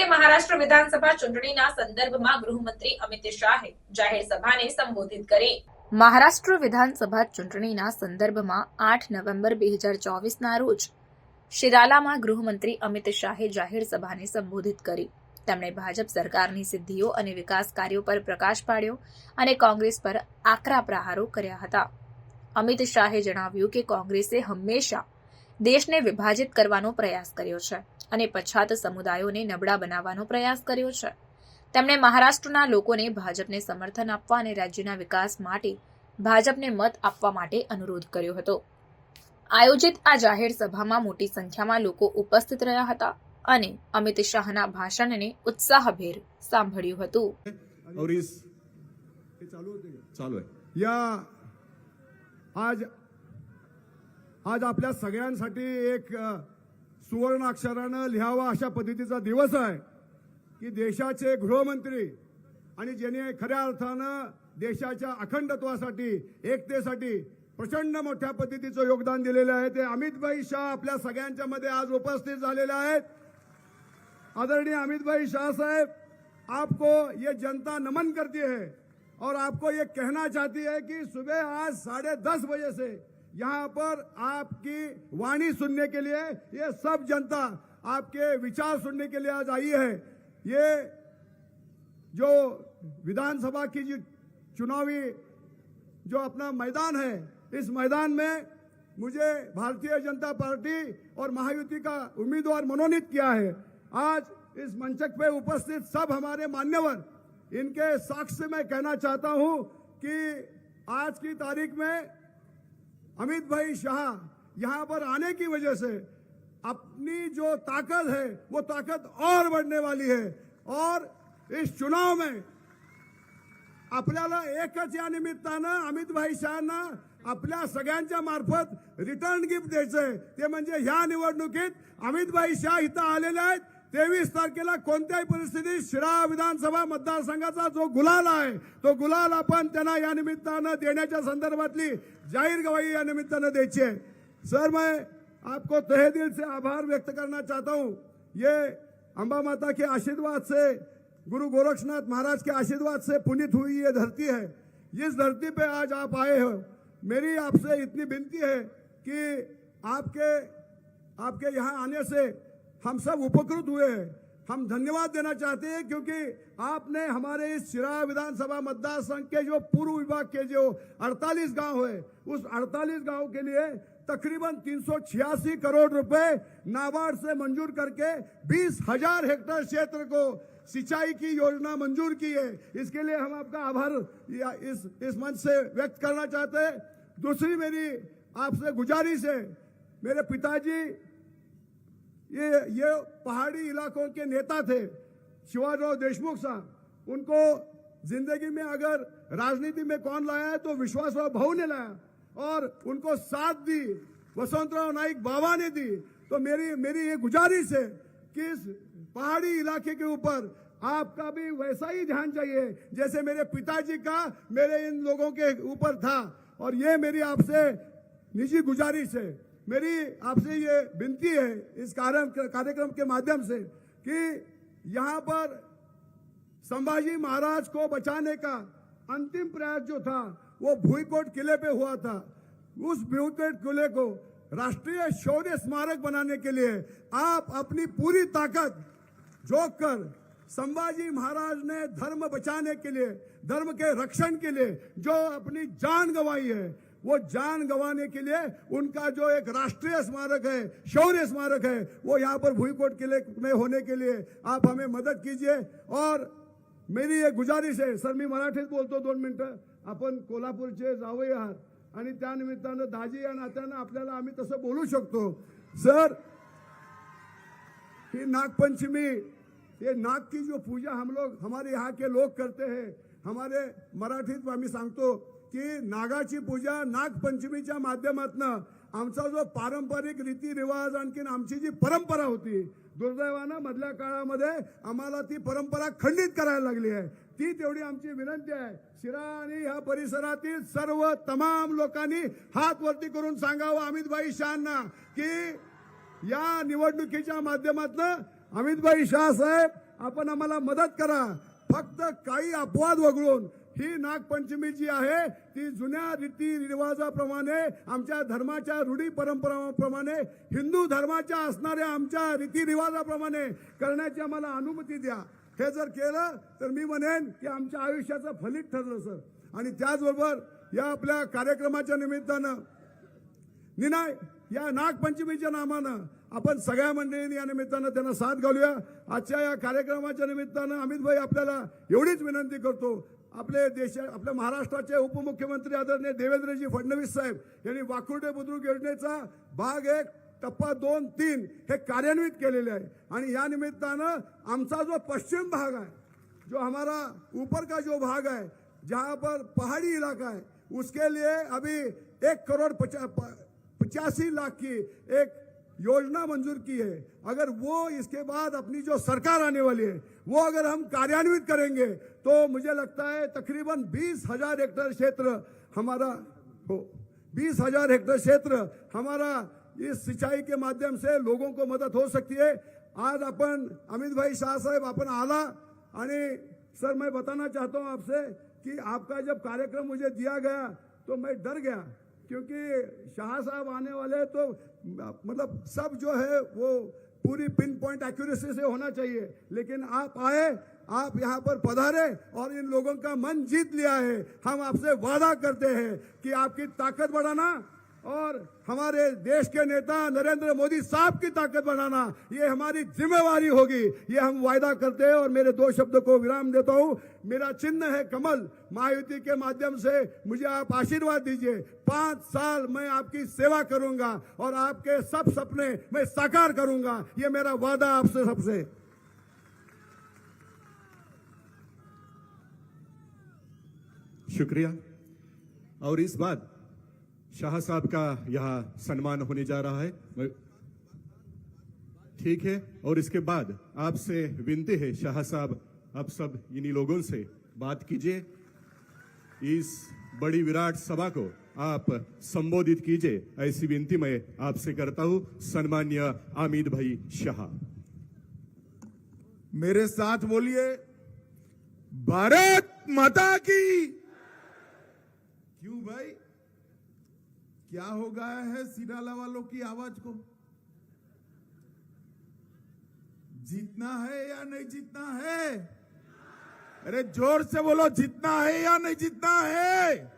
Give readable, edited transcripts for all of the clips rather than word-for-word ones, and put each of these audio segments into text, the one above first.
ખાતે મહારાષ્ટ્ર વિધાનસભા ચૂંટણીના સંદર્ભમાં ગૃહમંત્રી અમિત શાહે જાહેર સભાને સંબોધિત કરી। મહારાષ્ટ્ર વિધાનસભા ચૂંટણીના સંદર્ભમાં 8 નવેમ્બર 2024ના રોજ શિરાલામાં ગૃહમંત્રી અમિત શાહે જાહેર સભાને સંબોધિત કરી। તેમણે ભાજપ સરકારની સિદ્ધિઓ અને વિકાસ કાર્યો પર પ્રકાશ પાડ્યો અને કોંગ્રેસ પર આકરા પ્રહારો કર્યા હતા। અમિત શાહે જણાવ્યું કે કોંગ્રેસે હંમેશા દેશને વિભાજિત કરવાનો પ્રયાસ કર્યો છે અને પછાત સમુદાયોને નબળા બનાવવાનો પ્રયાસ કર્યો છે। તેમણે મહારાષ્ટ્રના લોકોને ભાજપને સમર્થન આપવા અને રાજ્યના વિકાસ માટે ભાજપને મત આપવા માટે અનુરોધ કર્યો હતો। આયોજિત આ જાહેર સભામાં મોટી સંખ્યામાં લોકો ઉપસ્થિત રહ્યા હતા અને અમિત શાહના ભાષણને ઉત્સાહભેર સાંભળ્યું હતું। आज आपल्या सगळ्यांसाठी एक सुवर्ण अक्षरानं लिहावा अशा पद्धतीचा दिवस आहे की देशाचे गृहमंत्री आणि ज्यांनी खऱ्या अर्थानं देशाच्या अखंडत्वासाठी एकतेसाठी प्रचंड मोठ्या पद्धतीचं योगदान दिलेलं आहे ते अमितभाई शाह आपल्या सगळ्यांच्या मध्ये आज उपस्थित झालेले आहेत। आदरणीय अमितभाई शाह साहेब, आपको ये जनता नमन करती है और आपको ये कहना चाहती है कि सुबह आज 10:30 बजे से यहाँ पर आपकी वाणी सुनने के लिए ये सब जनता आपके विचार सुनने के लिए आज आई है। ये जो विधानसभा की जो चुनावी जो अपना मैदान है, इस मैदान में मुझे भारतीय जनता पार्टी और महायुति का उम्मीदवार मनोनीत किया है। आज इस मंचक पे उपस्थित सब हमारे मान्यवर, इनके साक्ष्य में कहना चाहता हूं कि आज की तारीख में अमित भाई शाह यहां पर आने की वजह से अपनी जो ताकत है वो ताकत और बढ़ने वाली है और इस चुनाव में आपल्याला एकच या निमित्तानं अमित भाई शाहना आपल्या सगळ्यांच्या मार्फत रिटर्न गिफ्ट द्यायचंय। ते म्हणजे ह्या निवडणुकीत अमित भाई शाह इथं आलेले आहेत। 23 तारखेला कोणत्याही परिस्थितीत शिराळा विधानसभा मतदारसंघाचा जो गुलाल आहे तो गुलाल आपण त्यांना या निमित्तानं देण्याच्या संदर्भातली जाहीर गवाही या निमित्तानं द्यायची है। सर, मैं आपको तहे दिल से आभार व्यक्त करना चाहता हूं। ये अंबा माता के आशीर्वाद से, गुरु गोरक्षनाथ महाराज के आशीर्वाद से पुनीत हुई ये धरती है। इस धरती पे आज आप आए हो। मेरी आपसे इतनी विनती है कि आपके यहाँ आने से हम सब उपकृत हुए हैं। हम धन्यवाद देना चाहते हैं क्योंकि आपने हमारे इस शिराळा विधानसभा मतदार संघ के जो पूर्व विभाग के जो 48 गांव है, उस 48 गांव के लिए तकरीबन 386 करोड़ रुपए नाबार्ड से मंजूर करके 20,000 हेक्टेयर क्षेत्र को सिंचाई की योजना मंजूर की है। इसके लिए हम आपका आभार इस मंच से व्यक्त करना चाहते हैं। दूसरी मेरी आपसे गुजारिश है, मेरे पिताजी ये पहाड़ी इलाकों के नेता थे, शिवाजीराव देशमुख साहब। उनको जिंदगी में अगर राजनीति में कौन लाया है तो विश्वासराव भाऊ ने लाया और उनको साथ दी वसंतराव नाईक बाबा ने दी। तो मेरी ये गुजारिश है कि इस पहाड़ी इलाके के ऊपर आपका भी वैसा ही ध्यान चाहिए जैसे मेरे पिताजी का मेरे इन लोगों के ऊपर था। और ये मेरी आपसे निजी गुजारिश है, मेरी आपसे ये विनती है इस कार्यक्रम के माध्यम से कि यहाँ पर संभाजी महाराज को बचाने का अंतिम प्रयास जो था वो भुईकोट किले पे हुआ था। उस भुईकोट किले को राष्ट्रीय शौर्य स्मारक बनाने के लिए आप अपनी पूरी ताकत झोंक कर संभाजी महाराज ने धर्म बचाने के लिए, धर्म के रक्षण के लिए जो अपनी जान गंवाई है, वो जान गंवाने के लिए उनका जो एक राष्ट्रीय स्मारक है, शौर्य स्मारक है, वो यहाँ पर भुईकोट किले में होने के लिए आप हमें मदद कीजिए। और मेरी एक गुजारिश है, सर मी मराठीत बोलतो 2 मिनिटं। आपण कोल्हापूरचे जावई आहात आणि त्या निमित्तानं दाजी या नात्यानं आपल्याला आम्ही तसं बोलू शकतो। सर, ही नागपंचमी, ये नाग की जो पूजा हमारे यहाँ के लोग करते हैं, हमारे मराठीत आम्ही सांगतो की नागाची पूजा नागपंचमीच्या माध्यमातून आमचा जो पारंपरिक रीतिरिवाज आणखीन आमची जी परंपरा होती, दुर्दैवानं मधल्या काळामध्ये आम्हाला ती परंपरा खंडित करायला लागली आहे। ती तेवढी आमची विनंती आहे, शिराळा आणि ह्या परिसरातील सर्व तमाम लोकांनी हात वरती करून सांगावं अमितभाई शाहना की या निवडणुकीच्या माध्यमातून अमितभाई शाह साहेब आपण आम्हाला मदत करा. फक्त काही अपवाद वगळून ही नागपंचमी जी आहे ती जुन्या रीती रिवाजाप्रमाणे आमच्या धर्माच्या रूढी परंपराप्रमाणे हिंदू धर्माच्या असणाऱ्या आमच्या रीतिरिवाजाप्रमाणे करण्याची आम्हाला अनुमती द्या. हे जर केलं तर मी म्हणेन की आमच्या आयुष्याचं फलित ठरलं सर. आणि त्याचबरोबर या आपल्या कार्यक्रमाच्या निमित्तानं निनाय या नागपंचमीच्या नामानं आपण सगळ्या मंडळींनी या निमित्तानं त्यांना साथ घालूया. आजच्या या कार्यक्रमाच्या निमित्तानं अमित भाई आपल्याला एवढीच विनंती करतो, आपल्या महाराष्ट्राचे उपमुख्यमंत्री आदरणीय देवेंद्रजी फडणवीस साहेब यांनी वाकुर्डे बुद्रुक योजनेचा भाग 1 टप्पा 2, 3 हे कार्यान्वित केलेले आहे. आणि या निमित्तानं आमचा जो पश्चिम भाग आहे, जो हमारा ऊपर का जो भाग है जहां पर पहाड़ी इलाका है, उसके लिए अभी 1,85 लाख की एक योजना मंजूर की है. अगर वो इसके बाद अपनी जो सरकार आने वाली है वो अगर हम कार्यान्वित करेंगे तो मुझे लगता है तकरीबन 20,000 हेक्टेयर क्षेत्र हमारा हो 20,000 हेक्टेयर क्षेत्र हमारा इस सिंचाई के माध्यम से लोगों को मदद हो सकती है. आज अपन अमित भाई शाह साहब अपन आला आणि सर मैं बताना चाहता हूं आपसे कि आपका जब कार्यक्रम मुझे दिया गया तो मैं डर गया, क्योंकि शाह साहब आने वाले तो मतलब सब जो है वो पूरी पिन पॉइंट एक्यूरेसी से होना चाहिए. लेकिन आप आए, आप यहाँ पर पधारे और इन लोगों का मन जीत लिया है. हम आपसे वादा करते हैं कि आपकी ताकत बढ़ाना और हमारे देश के नेता नरेंद्र मोदी साहब की ताकत बढ़ाना ये हमारी जिम्मेवारी होगी. ये हम वायदा करते हैं. और मेरे 2 शब्दों को विराम देता हूं. मेरा चिन्ह है कमल. महायुति के माध्यम से मुझे आप आशीर्वाद दीजिए. 5 साल मैं आपकी सेवा करूंगा और आपके सब सपने मैं साकार करूंगा. ये मेरा वादा आपसे सबसे. शुक्रिया. और इस बात शाह साहब का यहाँ सम्मान होने जा रहा है. ठीक है. और इसके बाद आपसे विनती है शाह साहब, आप सब इन्हीं लोगों से बात कीजिए. इस बड़ी विराट सभा को आप संबोधित कीजिए, ऐसी विनती मैं आपसे करता हूं. सम्मान्य अमित भाई शाह. मेरे साथ बोलिए, भारत माता की. क्यों भाई, क्या हो गया है सिराला वालों की आवाज को? जीतना है या नहीं जीतना है? अरे जोर से बोलो, जीतना है या नहीं जीतना है?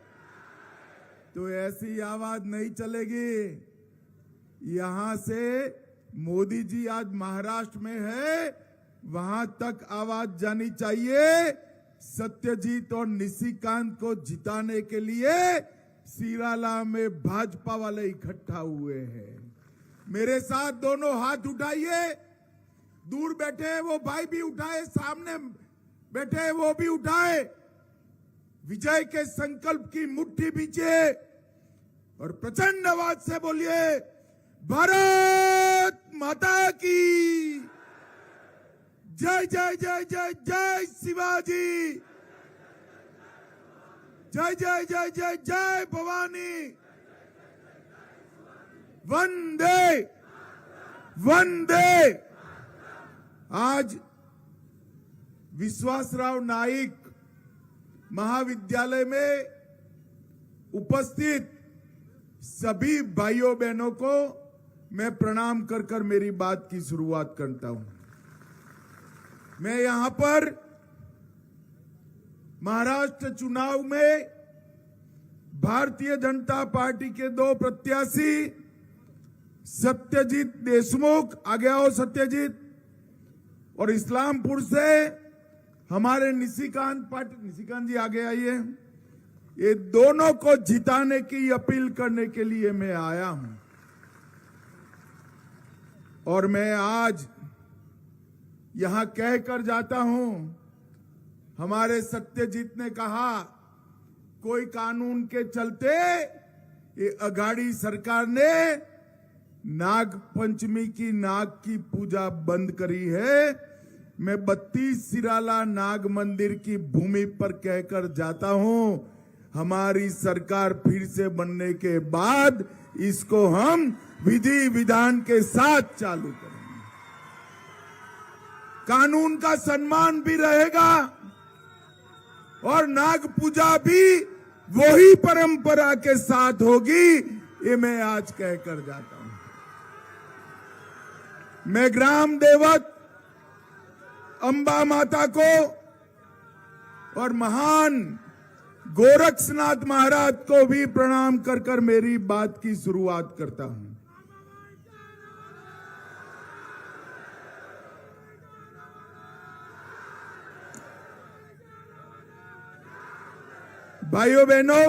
तो ऐसी आवाज नहीं चलेगी. यहां से मोदी जी आज महाराष्ट्र में है, वहां तक आवाज जानी चाहिए. सत्यजीत और निशिकांत को जिताने के लिए सिराला में भाजपा वाले इकट्ठा हुए हैं. मेरे साथ दोनों हाथ उठाइए. दूर बैठे वो भाई भी उठाए, सामने बैठे वो भी उठाए. विजय के संकल्प की मुट्ठी बीजिए और प्रचंड आवाज से बोलिए, भारत माता की जय जय जय जय जय शिवाजी. जय जय जय जय जय भवानी. वंदे वंदे. आज विश्वासराव नाईक महाविद्यालय में उपस्थित सभी भाइयों बहनों को मैं प्रणाम कर कर मेरी बात की शुरुआत करता हूं. मैं यहां पर महाराष्ट्र चुनाव में भारतीय जनता पार्टी के 2 प्रत्याशी सत्यजीत देशमुख, आगे आओ सत्यजीत, और इस्लामपुर से हमारे निशिकांत जी आगे आइए. ये दोनों को जिताने की अपील करने के लिए मैं आया हूं. और मैं आज यहां कहकर जाता हूं, हमारे सत्यजीत ने कहा कोई कानून के चलते ये अघाड़ी सरकार ने नाग पंचमी की नाग की पूजा बंद करी है. मैं 32 सिराला नाग मंदिर की भूमि पर कहकर जाता हूं, हमारी सरकार फिर से बनने के बाद इसको हम विधि विधान के साथ चालू करेंगे. कानून का सम्मान भी रहेगा और नाग पूजा भी वही परंपरा के साथ होगी, ये मैं आज कहकर जाता हूं। मैं ग्राम देवत अंबा माता को और महान गोरक्षनाथ महाराज को भी प्रणाम कर कर मेरी बात की शुरुआत करता हूं। भाइयों बहनों,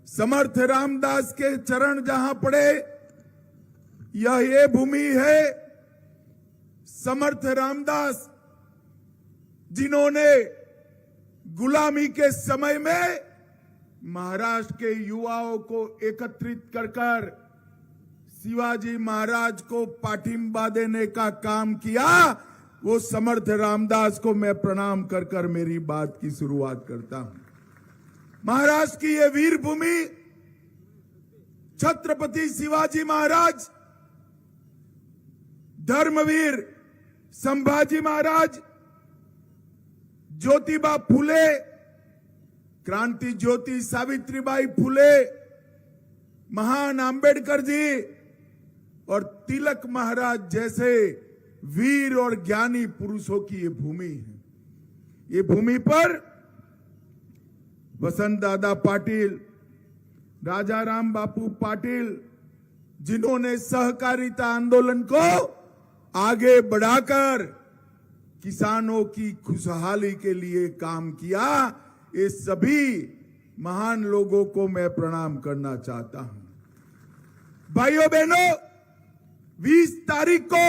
समर्थ रामदास के चरण जहां पड़े, यह ये भूमि है। समर्थ रामदास जिन्होंने गुलामी के समय में महाराष्ट्र के युवाओं को एकत्रित कर कर शिवाजी महाराज को पाठिंबा देने का काम किया, वो समर्थ रामदास को मैं प्रणाम कर कर मेरी बात की शुरुआत करता हूं। महाराष्ट्र की ये वीर भूमि, छत्रपति शिवाजी महाराज, धर्मवीर संभाजी महाराज, ज्योतिबा फुले, क्रांति ज्योति सावित्रीबाई फुले, महान अंबेडकर जी और तिलक महाराज जैसे वीर और ज्ञानी पुरुषों की ये भूमि है। ये भूमि पर वसंत दादा पाटिल, राजा राम बापू पाटिल, जिन्होंने सहकारिता आंदोलन को आगे बढ़ाकर किसानों की खुशहाली के लिए काम किया, ये सभी महान लोगों को मैं प्रणाम करना चाहता हूं। भाइयों बहनों, 20 तारीख को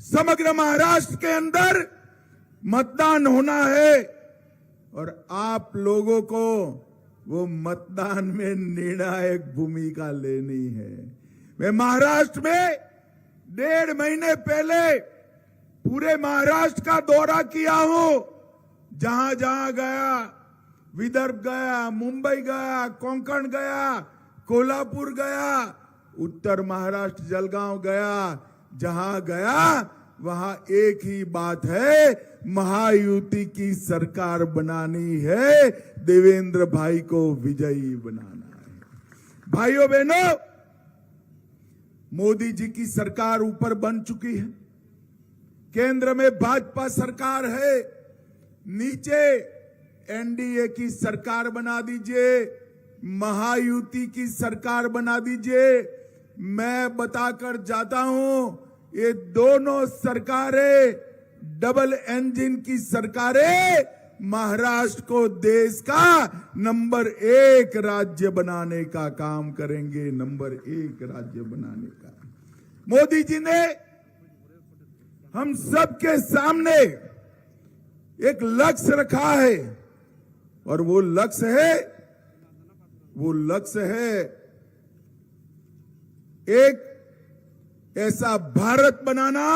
समग्र महाराष्ट्र के अंदर मतदान होना है और आप लोगों को वो मतदान में निर्णायक भूमिका लेनी है। मैं महाराष्ट्र में 1.5 महीने पहले पूरे महाराष्ट्र का दौरा किया हूं। जहां जहां गया, विदर्भ गया, मुंबई गया, कोंकण गया, कोल्हापुर गया, उत्तर महाराष्ट्र जलगांव गया, जहां गया वहां एक ही बात है, महायुति की सरकार बनानी है, देवेंद्र भाई को विजयी बनाना है। भाइयों बहनों, मोदी जी की सरकार ऊपर बन चुकी है, केंद्र में भाजपा सरकार है, नीचे एनडीए की सरकार बना दीजिए, महायुति की सरकार बना दीजिए। मैं बताकर जाता हूं, ये दोनों सरकारें डबल इंजन की सरकारें महाराष्ट्र को देश का नंबर 1 राज्य बनाने का काम करेंगे, नंबर 1 राज्य बनाने का। मोदी जी ने हम सबके सामने एक लक्ष्य रखा है और वो लक्ष्य है एक ऐसा भारत बनाना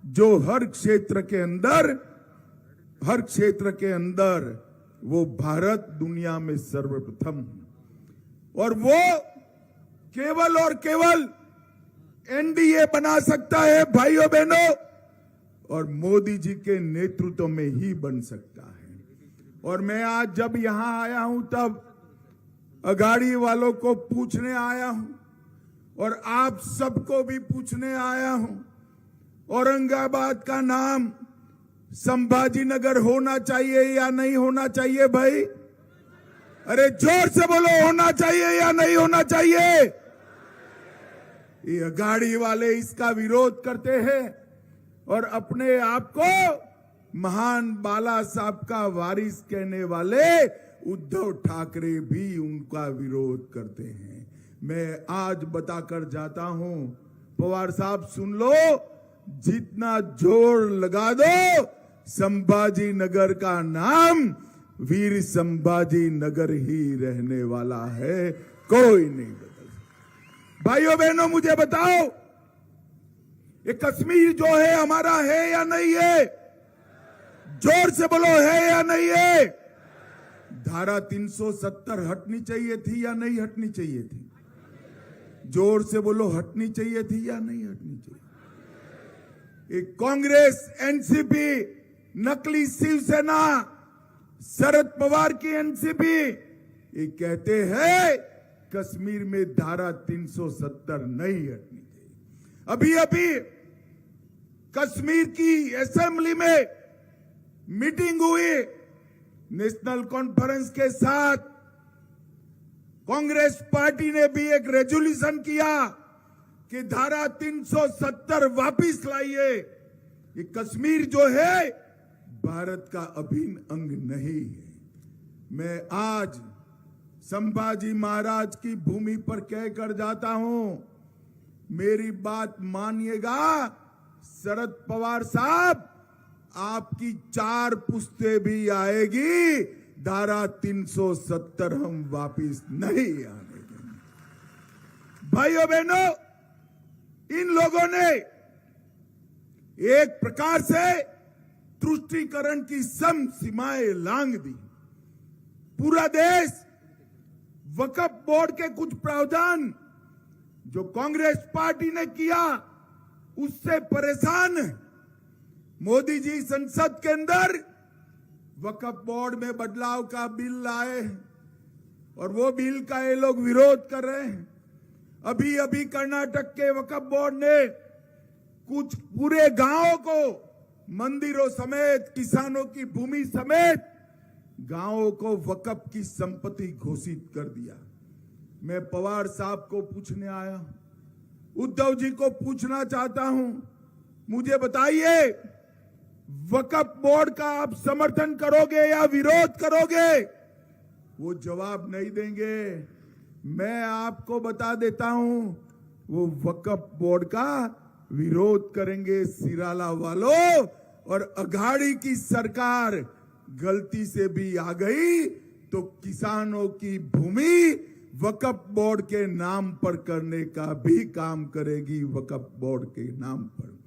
जो हर क्षेत्र के अंदर वो भारत दुनिया में सर्वप्रथम, और वो केवल और केवल एनडीए बना सकता है भाइयों बहनों, और मोदी जी के नेतृत्व में ही बन सकता है। और मैं आज जब यहां आया हूं तब अघाड़ी वालों को पूछने आया हूं और आप सबको भी पूछने आया हूं, औरंगाबाद का नाम संभाजी नगर होना चाहिए या नहीं होना चाहिए भाई? अरे जोर से बोलो, होना चाहिए या नहीं होना चाहिए? ये अघाड़ी वाले इसका विरोध करते हैं और अपने आप को महान बाला साहब का वारिस कहने वाले उद्धव ठाकरे भी उनका विरोध करते हैं। मैं आज बताकर जाता हूं, पवार साहब सुन लो, जितना जोर लगा दो, संभाजी नगर का नाम वीर संभाजी नगर ही रहने वाला है, कोई नहीं बदल। भाइयों बहनों, मुझे बताओ, ये कश्मीर जो है हमारा है या नहीं है? जोर से बोलो, है या नहीं है? धारा 370 हटनी चाहिए थी या नहीं हटनी चाहिए थी? जोर से बोलो, हटनी चाहिए थी या नहीं हटनी चाहिए? ये कांग्रेस, एनसीपी, नकली शिवसेना, शरद पवार की एनसीपी, ये कहते हैं कश्मीर में धारा 370 नहीं हटनी चाहिए। अभी अभी कश्मीर की असेंबली में मीटिंग हुई, नेशनल कॉन्फ्रेंस के साथ कांग्रेस पार्टी ने भी एक रेजोल्यूशन किया कि धारा 370 वापिस लाइए। ये कश्मीर जो है भारत का अभिन्न अंग नहीं है। मैं आज संभाजी महाराज की भूमि पर कहकर जाता हूं, मेरी बात मानिएगा शरद पवार साहब, आपकी 4 पुश्तें भी आएगी, धारा 370 हम वापिस नहीं आने देंगे। भाइयों बहनों, इन लोगों ने एक प्रकार से तुष्टीकरण की सम सीमाएं लांघ दी। पूरा देश वक्फ बोर्ड के कुछ प्रावधान जो कांग्रेस पार्टी ने किया उससे परेशान है। मोदी जी संसद के अंदर वक्फ बोर्ड में बदलाव का बिल लाए और वो बिल का ये लोग विरोध कर रहे हैं। अभी अभी कर्नाटक के वक्फ बोर्ड ने कुछ पूरे गांवों को, मंदिरों समेत, किसानों की भूमि समेत गांवों को वक्फ की संपत्ति घोषित कर दिया। मैं पवार साहब को पूछने आया, उद्धव जी को पूछना चाहता हूं, मुझे बताइए वक्फ बोर्ड का आप समर्थन करोगे या विरोध करोगे? वो जवाब नहीं देंगे। मैं आपको बता देता हूं, वो वक्फ बोर्ड का विरोध करेंगे सिराला वालों। और अघाड़ी की सरकार गलती से भी आ गई तो किसानों की भूमि वक्फ बोर्ड के नाम पर करने का भी काम करेगी, वक्फ बोर्ड के नाम पर।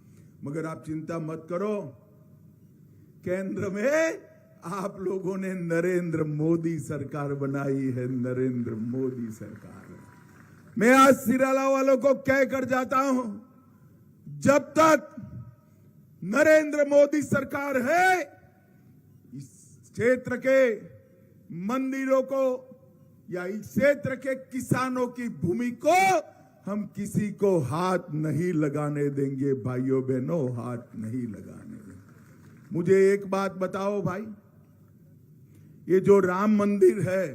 मगर आप चिंता मत करो, केंद्र में आप लोगों ने नरेंद्र मोदी सरकार बनाई है, नरेंद्र मोदी सरकार। मैं आज सिराला वालों को कहकर जाता हूं, जब तक नरेंद्र मोदी सरकार है, इस क्षेत्र के मंदिरों को या इस क्षेत्र के किसानों की भूमि को हम किसी को हाथ नहीं लगाने देंगे। भाइयों बहनों, हाथ नहीं लगाने देंगे। मुझे एक बात बताओ भाई, ये जो राम मंदिर है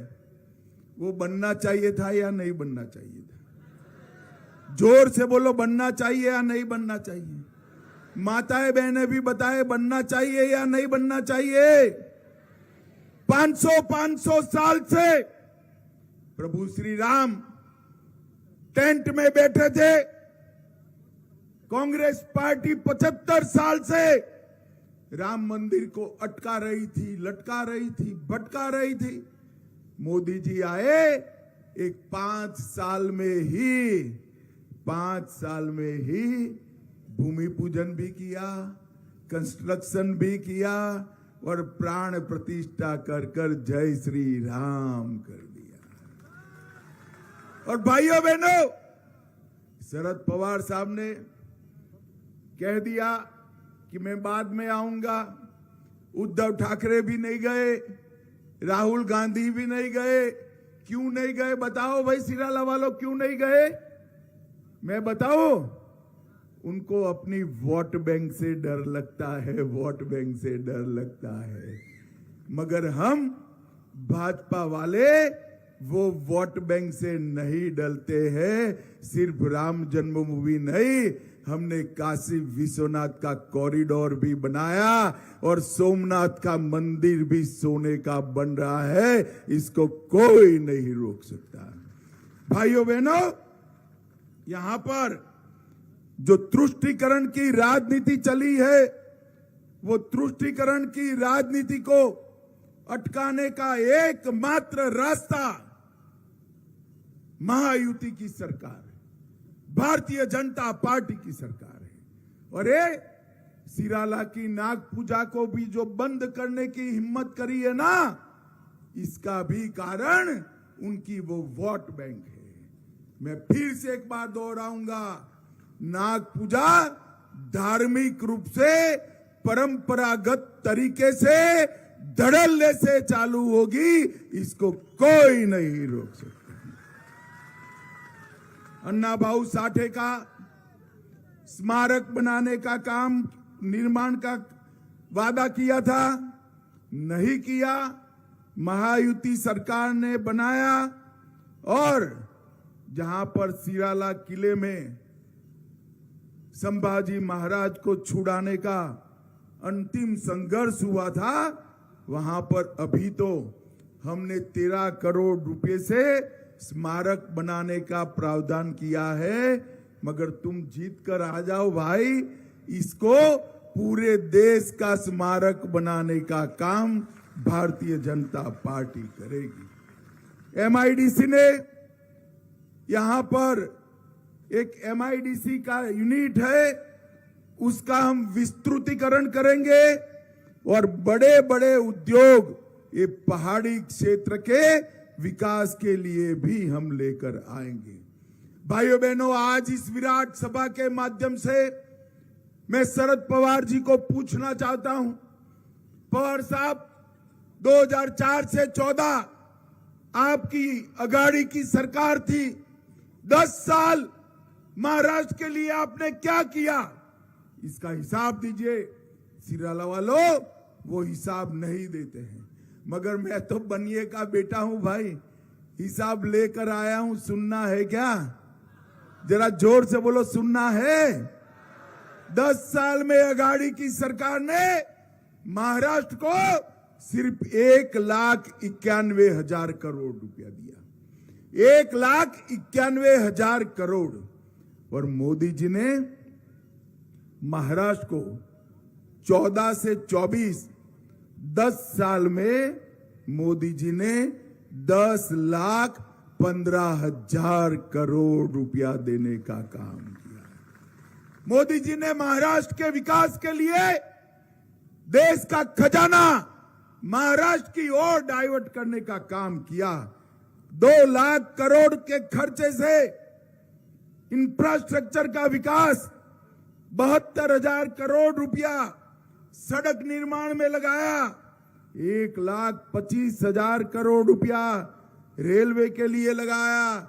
वो बनना चाहिए था या नहीं बनना चाहिए था? जोर से बोलो, बनना चाहिए या नहीं बनना चाहिए? माताएं बहनें भी बताए, बनना चाहिए या नहीं बनना चाहिए? 500 साल से प्रभु श्री राम टेंट में बैठे थे। कांग्रेस पार्टी 75 साल से राम मंदिर को अटका रही थी, लटका रही थी, भटका रही थी। मोदी जी आए, एक 5 साल में ही भूमि पूजन भी किया, कंस्ट्रक्शन भी किया और प्राण प्रतिष्ठा कर जय श्री राम कर दिया। और भाइयों बहनों, शरद पवार साहब ने कह दिया कि मैं बाद में आऊंगा। उद्धव ठाकरे भी नहीं गए, राहुल गांधी भी नहीं गए। क्यों नहीं गए बताओ भाई, सिराला वालों, क्यों नहीं गए? मैं बताऊं, उनको अपनी वोट बैंक से डर लगता है, वोट बैंक से डर लगता है। मगर हम भाजपा वाले वो वोट बैंक से नहीं डरते हैं। सिर्फ राम जन्मभूमि नहीं, हमने काशी विश्वनाथ का कॉरिडोर भी बनाया और सोमनाथ का मंदिर भी सोने का बन रहा है। इसको कोई नहीं रोक सकता। भाइयों बहनों, यहां पर जो तुष्टीकरण की राजनीति चली है, वो तुष्टीकरण की राजनीति को अटकाने का एकमात्र रास्ता महायुति की सरकार है, भारतीय जनता पार्टी की सरकार है। और ये सिराला की नाग पूजा को भी जो बंद करने की हिम्मत करी है ना, इसका भी कारण उनकी वो वोट बैंक है। मैं फिर से एक बार दोहराऊंगा, नाग पूजा धार्मिक रूप से परंपरागत तरीके से धड़ल्ले से चालू होगी, इसको कोई नहीं रोक सकता। अन्ना भाऊ साठे का स्मारक बनाने का काम, निर्माण का वादा किया था, नहीं किया। महायुति सरकार ने बनाया और जहां पर सिराला किले में संभाजी महाराज को छुड़ाने का अंतिम संघर्ष हुआ था, वहां पर अभी तो हमने 13 करोड़ रुपए से स्मारक बनाने का प्रावधान किया है। मगर तुम जीत कर आ जाओ भाई, इसको पूरे देश का स्मारक बनाने का काम भारतीय जनता पार्टी करेगी। एमआईडीसी ने यहां पर एक एमआईडीसी का यूनिट है, उसका हम विस्तृतीकरण करेंगे और बड़े बड़े उद्योग ये पहाड़ी क्षेत्र के विकास के लिए भी हम लेकर आएंगे। भाइयों बहनों, आज इस विराट सभा के माध्यम से मैं शरद पवार जी को पूछना चाहता हूं। पवार साहब, 2004 से 14 आपकी अगाड़ी की सरकार थी। 10 साल महाराष्ट्र के लिए आपने क्या किया, इसका हिसाब दीजिए। सिराला वालों वो हिसाब नहीं देते हैं, मगर मैं तो बनिए का बेटा हूं भाई, हिसाब लेकर आया हूं। सुनना है क्या? जरा जोर से बोलो, सुनना है? 10 साल में अगाड़ी की सरकार ने महाराष्ट्र को सिर्फ 1,91,000 करोड़ रुपया दिया। 1,91,000 करोड़। और मोदी जी ने महाराष्ट्र को 14 से 24 10 साल में मोदी जी ने 10,15,000 करोड़ रुपया देने का काम किया। मोदी जी ने महाराष्ट्र के विकास के लिए देश का खजाना महाराष्ट्र की ओर डाइवर्ट करने का काम किया। 2 लाख करोड़ के खर्चे से इंफ्रास्ट्रक्चर का विकास, 72,000 करोड़ रुपया सड़क निर्माण में लगाया। 1,25,000 करोड़ रुपया रेलवे के लिए लगाया।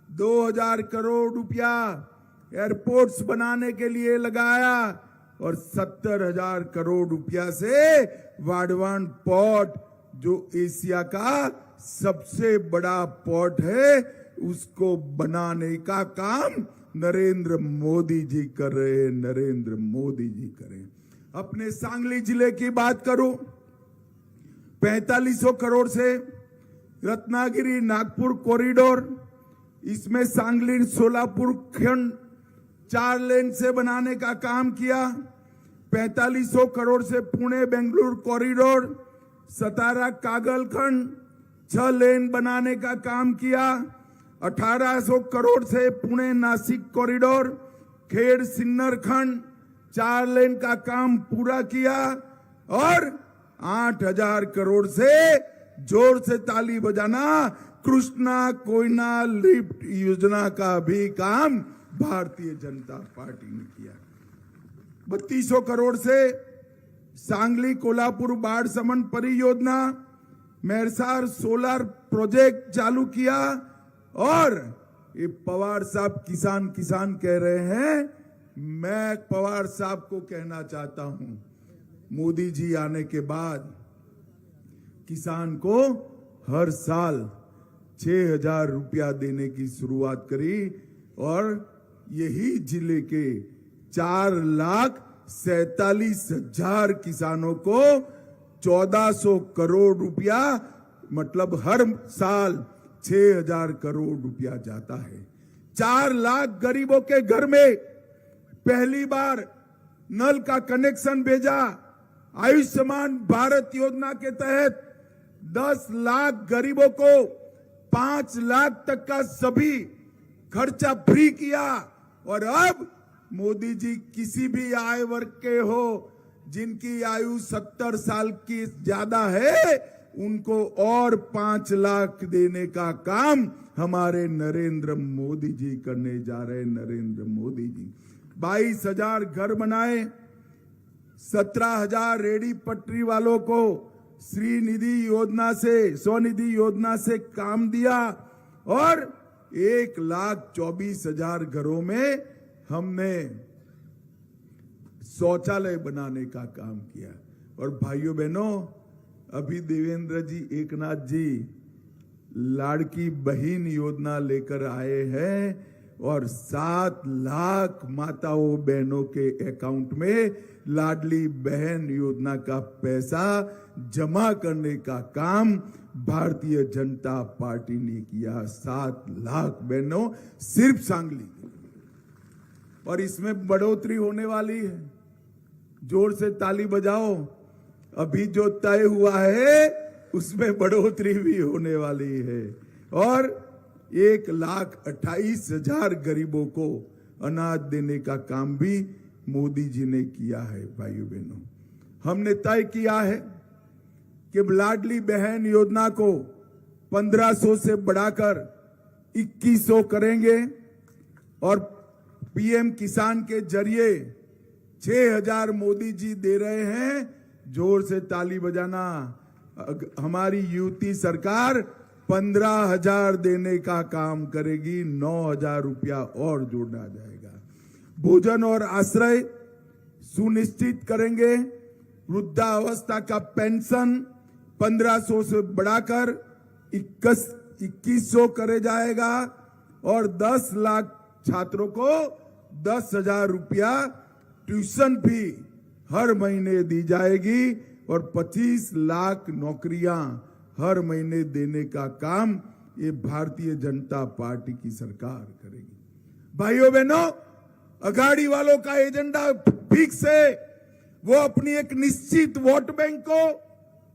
2,000 करोड़ रुपया एयरपोर्ट्स बनाने के लिए लगाया और 70,000 करोड़ रुपया से वाडवान पोर्ट, जो एशिया का सबसे बड़ा पोर्ट है, उसको बनाने का काम नरेंद्र मोदी जी कर रहे हैं। नरेंद्र मोदी जी करें। अपने सांगली जिले की बात करूं, 4500 करोड़ से रत्नागिरी नागपुर कॉरिडोर, इसमें सांगली सोलापुर खंड 4 लेन से बनाने का काम किया। 4500 करोड़ से पुणे बेंगलुरु कॉरिडोर, सतारा कागल खंड 6 लेन बनाने का काम किया। 1800 करोड़ से पुणे नासिक कॉरिडोर, खेड़ सिन्नर खंड 4 लेन का काम पूरा किया। और 8,000 करोड़ से, जोर से ताली बजाना, कृष्णा कोयना लिफ्ट योजना का भी काम भारतीय जनता पार्टी ने किया। 3200 करोड़ से सांगली कोल्हापुर बाढ़ समन परियोजना, मेरसार सोलर प्रोजेक्ट चालू किया। और ये पवार साहब किसान किसान कह रहे हैं, मैं पवार साहब को कहना चाहता हूं, मोदी जी आने के बाद किसान को हर साल 6,000 रुपया देने की शुरुआत करी और यही जिले के 4,47,000 किसानों को 1,400 करोड़ रुपया, मतलब हर साल 6,000 करोड़ रुपया जाता है। 4 लाख गरीबों के घर में पहली बार नल का कनेक्शन भेजा। आयुष्मान भारत योजना के तहत 10 लाख गरीबों को 5 लाख तक का सभी खर्चा फ्री किया। और अब मोदी जी किसी भी आय वर्ग के हो, जिनकी आयु 70 साल की ज्यादा है, उनको और 5 लाख देने का काम हमारे नरेंद्र मोदी जी करने जा रहे हैं। नरेंद्र मोदी जी 22,000 घर बनाए, 17,000 रेडी पटरी वालों को श्रीनिधि योजना से, स्वनिधि योजना से काम दिया और 1,24,000 घरों में हमने शौचालय बनाने का काम किया। और भाइयों बहनों, अभी देवेंद्र जी, एकनाथ जी लाड़की बहन योजना लेकर आए हैं और 7 लाख माताओं बहनों के अकाउंट में लाडली बहन योजना का पैसा जमा करने का काम भारतीय जनता पार्टी ने किया। 7 लाख बहनों सिर्फ सांगली, और इसमें बढ़ोतरी होने वाली है। जोर से ताली बजाओ, अभी जो तय हुआ है उसमें बढ़ोतरी भी होने वाली है। और 1,28,000 गरीबों को अनाज देने का काम भी मोदी जी ने किया है। भाइयों बहनों, हमने तय किया है कि लाडली बहन योजना को 1,500 से बढ़ाकर 2,100 करेंगे और पीएम किसान के जरिए 6,000 मोदी जी दे रहे हैं। जोर से ताली बजाना। हमारी यूपी सरकार 15,000 देने का काम करेगी, 9,000 रुपया और जोड़ा जाएगा। भोजन और आश्रय सुनिश्चित करेंगे। वृद्धावस्था का पेंशन 1,500 से बढ़ाकर 2,100 करे जाएगा और 10 लाख छात्रों को 10,000 रुपया ट्यूशन फी हर महीने दी जाएगी और 25 लाख नौकरियां हर महीने देने का काम ये भारतीय जनता पार्टी की सरकार करेगी। भाइयों बहनों, अघाड़ी वालों का एजेंडा फिक्स है। वो अपनी एक निश्चित वोट बैंक को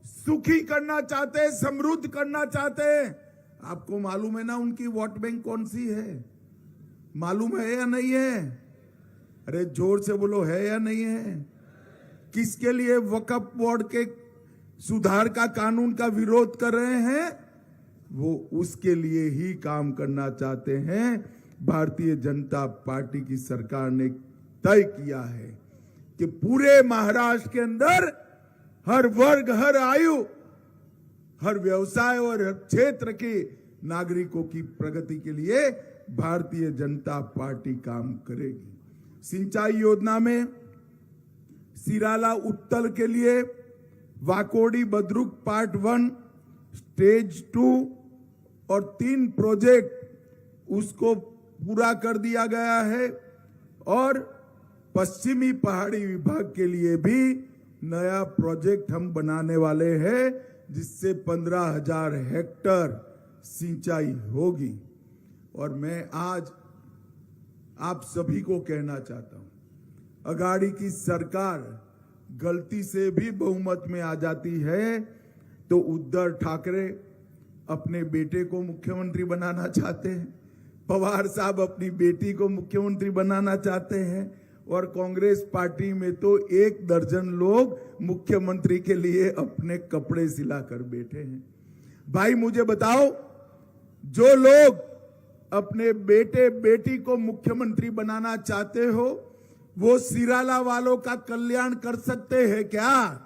सुखी करना चाहते हैं, समृद्ध करना चाहते हैं। आपको मालूम है ना उनकी वोट बैंक कौन सी है? मालूम है या नहीं है? अरे जोर से बोलो, है या नहीं है? किसके लिए वक्फ बोर्ड के सुधार का कानून का विरोध कर रहे हैं? वो उसके लिए ही काम करना चाहते हैं। भारतीय जनता पार्टी की सरकार ने तय किया है कि पूरे महाराष्ट्र के अंदर हर वर्ग, हर आयु, हर व्यवसाय और हर क्षेत्र के नागरिकों की प्रगति के लिए भारतीय जनता पार्टी काम करेगी। सिंचाई योजना में सिराला उत्तल के लिए वाकोडी बद्रुक पार्ट 1, स्टेज 2 और 3 प्रोजेक्ट उसको पूरा कर दिया गया है और पश्चिमी पहाड़ी विभाग के लिए भी नया प्रोजेक्ट हम बनाने वाले हैं, जिससे 15,000 हेक्टेयर सिंचाई होगी। और मैं आज आप सभी को कहना चाहता हूं, अघाड़ी की सरकार गलती से भी बहुमत में आ जाती है तो उद्धव ठाकरे अपने बेटे को मुख्यमंत्री बनाना चाहते हैं, पवार साहब अपनी बेटी को मुख्यमंत्री बनाना चाहते हैं और कांग्रेस पार्टी में तो 1 दर्जन लोग मुख्यमंत्री के लिए अपने कपड़े सिलाकर बैठे हैं। भाई मुझे बताओ, जो लोग अपने बेटे बेटी को मुख्यमंत्री बनाना चाहते हो, वो सिराला वालों का कल्याण कर सकते हैं क्या?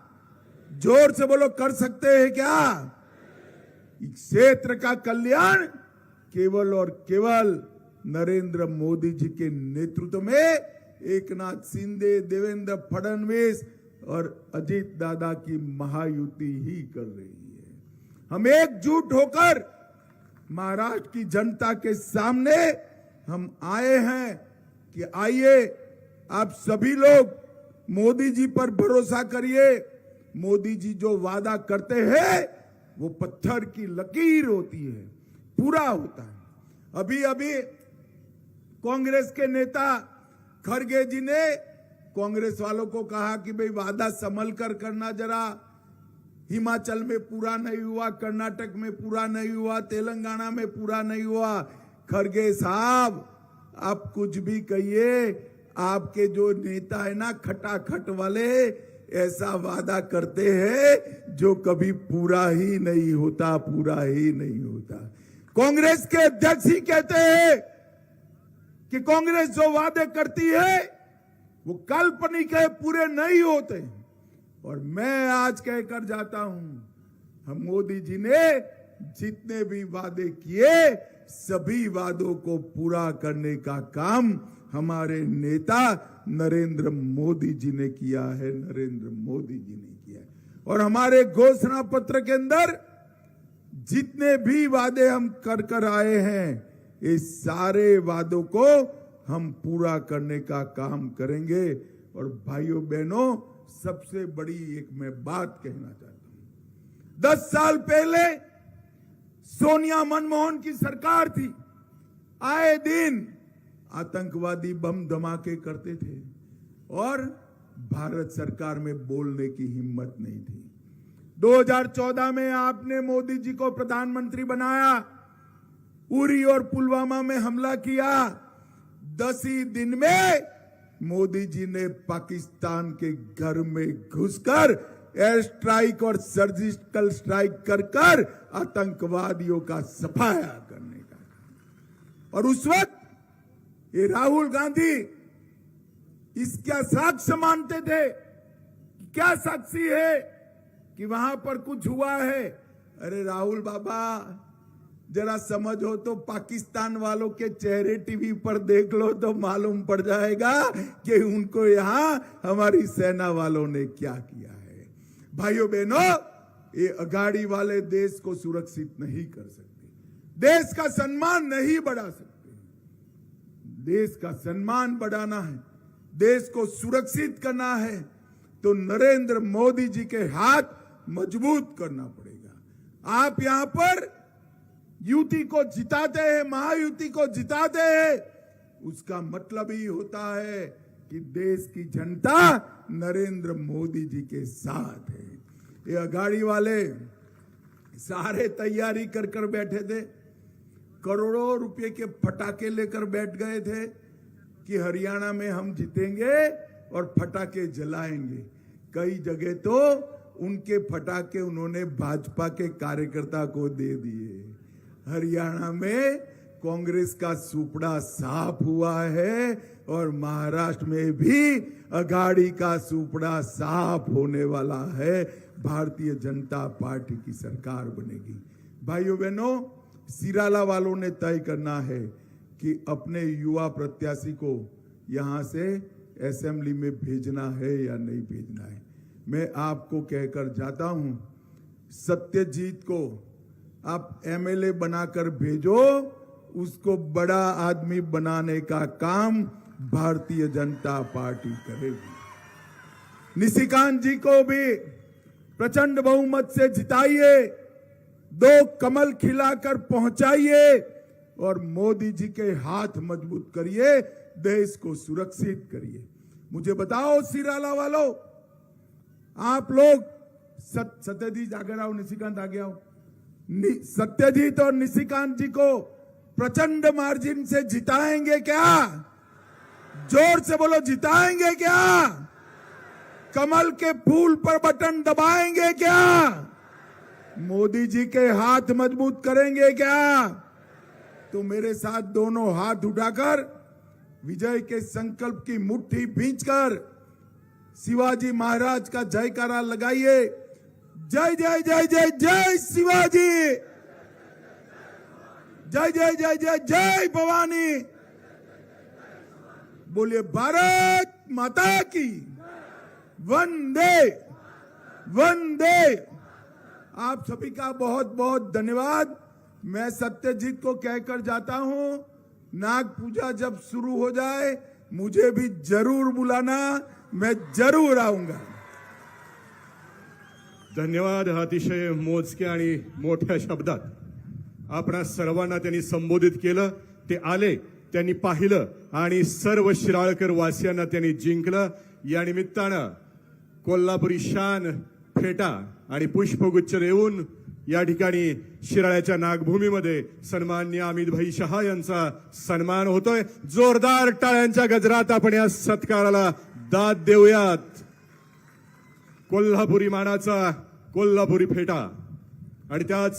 जोर से बोलो, कर सकते हैं क्या? इस क्षेत्र का कल्याण केवल और केवल नरेंद्र मोदी जी के नेतृत्व में एकनाथ शिंदे, देवेंद्र फडणवीस और अजीत दादा की महायुति ही कर रही है। हम एकजुट होकर महाराष्ट्र की जनता के सामने हम आए हैं कि आइए आप सभी लोग मोदी जी पर भरोसा करिए। मोदी जी जो वादा करते हैं वो पत्थर की लकीर होती है, पूरा होता है। अभी अभी कांग्रेस के नेता खड़गे जी ने कांग्रेस वालों को कहा कि भाई वादा संभल कर करना जरा। हिमाचल में पूरा नहीं हुआ, कर्नाटक में पूरा नहीं हुआ, तेलंगाना में पूरा नहीं हुआ। खड़गे साहब, आप कुछ भी कहिए, आपके जो नेता है ना खटाखट वाले, ऐसा वादा करते हैं जो कभी पूरा ही नहीं होता, पूरा ही नहीं होता। कांग्रेस के अध्यक्ष ही कहते हैं कि कांग्रेस जो वादे करती है वो काल्पनिक है, पूरे नहीं होते। और मैं आज कहकर जाता हूं, हम मोदी जी ने जितने भी वादे किए सभी वादों को पूरा करने का काम हमारे नेता नरेंद्र मोदी जी ने किया है, नरेंद्र मोदी जी ने किया है। और हमारे घोषणा पत्र के अंदर जितने भी वादे हम कर आए हैं, इस सारे वादों को हम पूरा करने का काम करेंगे। और भाइयों बहनों, सबसे बड़ी एक मैं बात कहना चाहता हूं, 10 साल पहले सोनिया मनमोहन की सरकार थी, आए दिन आतंकवादी बम धमाके करते थे और भारत सरकार में बोलने की हिम्मत नहीं थी। 2014 में आपने मोदी जी को प्रधानमंत्री बनाया, उरी और पुलवामा में हमला किया। 10 ही दिन में मोदी जी ने पाकिस्तान के घर में घुसकर एयर स्ट्राइक और सर्जिकल स्ट्राइक कर आतंकवादियों का सफाया करने का। और उस वक्त ये राहुल गांधी इसका साक्ष्य मानते थे। क्या साक्षी है कि वहां पर कुछ हुआ है? अरे राहुल बाबा, जरा समझो तो पाकिस्तान वालों के चेहरे टीवी पर देख लो तो मालूम पड़ जाएगा कि उनको यहां हमारी सेना वालों ने क्या किया है। भाइयों बहनों, ये अगाड़ी वाले देश को सुरक्षित नहीं कर सकते, देश का सम्मान नहीं बढ़ा सकते। देश का सम्मान बढ़ाना है, देश को सुरक्षित करना है तो नरेंद्र मोदी जी के हाथ मजबूत करना पड़ेगा। आप यहां पर युति को जिताते हैं, महायुति को जिताते हैं, उसका मतलब ही होता है कि देश की जनता नरेंद्र मोदी जी के साथ है। ये अगाड़ी वाले सारे तैयारी कर बैठे थे, करोड़ों रुपए के पटाखे लेकर बैठ गए थे कि हरियाणा में हम जीतेंगे और पटाखे जलाएंगे। कई जगह तो उनके पटाखे उन्होंने भाजपा के कार्यकर्ता को दे दिए। हरियाणा में कांग्रेस का सुपड़ा साफ हुआ है और महाराष्ट्र में भी अघाड़ी का सुपड़ा साफ होने वाला है। भारतीय जनता पार्टी की सरकार बनेगी। भाइयों बहनों, सिराला वालों ने तय करना है कि अपने युवा प्रत्याशी को यहां से असेंबली में भेजना है या नहीं भेजना है। मैं आपको कहकर जाता हूं, सत्यजीत को आप एमएलए बनाकर भेजो, उसको बड़ा आदमी बनाने का काम भारतीय जनता पार्टी करेगी। निशिकांत जी को भी प्रचंड बहुमत से जिताइए, 2 कमल खिलाकर पहुंचाइए और मोदी जी के हाथ मजबूत करिए, देश को सुरक्षित करिए। मुझे बताओ सिराला वालों, आप लोग सत्यजीत आगे आओ, निशिकांत आगे आओ। सत्यजीत और निशिकांत जी को प्रचंड मार्जिन से जिताएंगे क्या? जोर से बोलो, जिताएंगे क्या? कमल के फूल पर बटन दबाएंगे क्या? मोदी जी के हाथ मजबूत करेंगे क्या? तो मेरे साथ दोनों हाथ उठाकर विजय के संकल्प की मुट्ठी भींचकर शिवाजी महाराज का जयकारा लगाइए। जय जय जय जय जय शिवाजी, जय जय जय जय जय भवानी। बोलिए भारत माता की वंदे वंदे। आप सभी का बहुत बहुत धन्यवाद। मैं सत्यजीत को कहकर जाता हूं, नाग पूजा जब शुरू हो जाए मुझे भी जरूर बुलाना, मैं जरूर आऊंगा। धन्यवाद. अतिशय मोजक्या आणि मोठ्या शब्दात आपणा सर्वांना त्यांनी संबोधित केलं. ते आले, त्यांनी पाहिलं आणि सर्व शिराळकर वासियांना त्यांनी जिंकलं. या निमित्तानं कोल्हापुरी शान, फेटा आणि पुष्पगुच्छ देऊन या ठिकाणी शिराळ्याच्या नागभूमीमध्ये सन्माननीय अमितभाई शहा यांचा सन्मान होतोय. जोरदार टाळ्यांच्या गजरात आपण या सत्काराला दाद देऊयात. कोल्हापुरी मानाचा कोल्हापुरी फेटा आणि त्याच